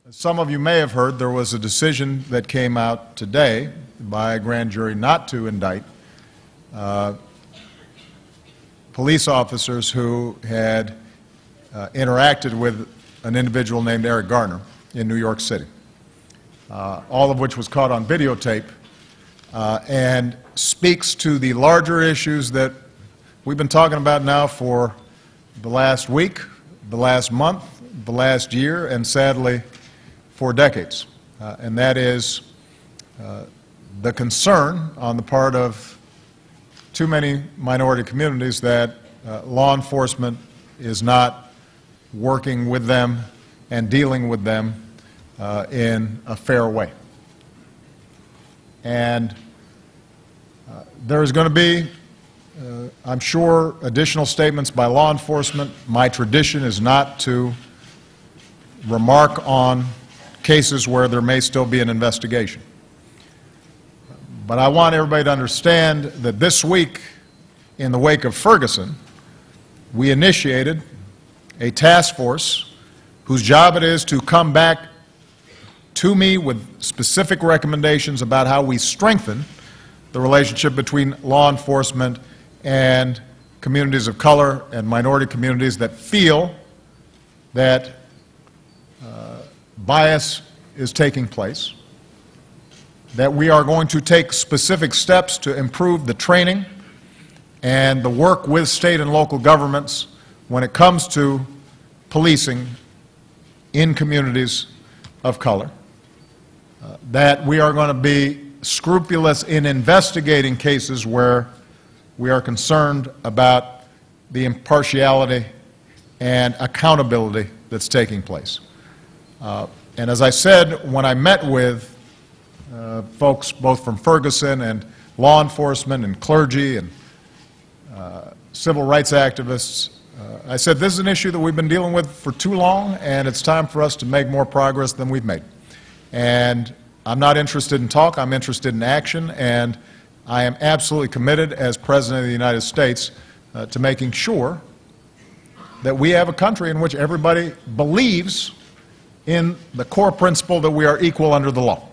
As some of you may have heard, there was a decision that came out today by a grand jury not to indict police officers who had interacted with an individual named Mr Garner in New York City, all of which was caught on videotape and speaks to the larger issues that we've been talking about now for the last week, the last month, the last year, and sadly for decades. And that is the concern on the part of too many minority communities that law enforcement is not working with them and dealing with them in a fair way. And there is going to be, I'm sure, additional statements by law enforcement. My tradition is not to remark on cases where there may still be an investigation. But I want everybody to understand that this week, in the wake of Ferguson, we initiated a task force whose job it is to come back to me with specific recommendations about how we strengthen the relationship between law enforcement and communities of color and minority communities that feel that bias is taking place, that we are going to take specific steps to improve the training and the work with state and local governments when it comes to policing in communities of color, that we are going to be scrupulous in investigating cases where we are concerned about the impartiality and accountability that's taking place. And as I said, when I met with folks both from Ferguson and law enforcement and clergy and civil rights activists, I said this is an issue that we've been dealing with for too long, and it's time for us to make more progress than we've made. And I'm not interested in talk, I'm interested in action, and I am absolutely committed as President of the United States to making sure that we have a country in which everybody believes in the core principle that we are equal under the law.